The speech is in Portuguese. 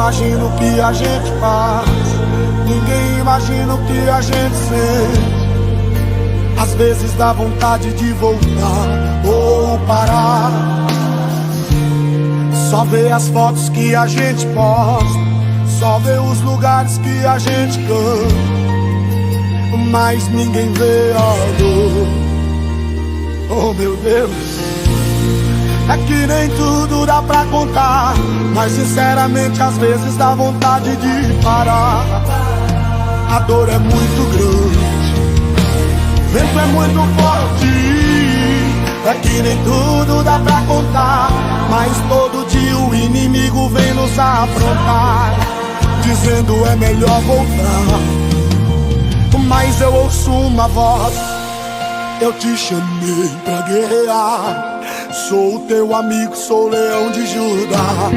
imagina o que a gente faz, ninguém imagina o que a gente sente. Às vezes dá vontade de voltar ou parar, só ver as fotos que a gente posta, só ver os lugares que a gente canta, mas ninguém vê a dor. Oh meu Deus, é que nem tudo dá pra contar, mas sinceramente às vezes dá vontade de parar. A dor é muito grande, o vento é muito forte. É que nem tudo dá pra contar, mas todo dia o inimigo vem nos afrontar, dizendo é melhor voltar. Mas eu ouço uma voz: eu te chamei pra guerrear, sou o teu amigo, sou o leão de Judá.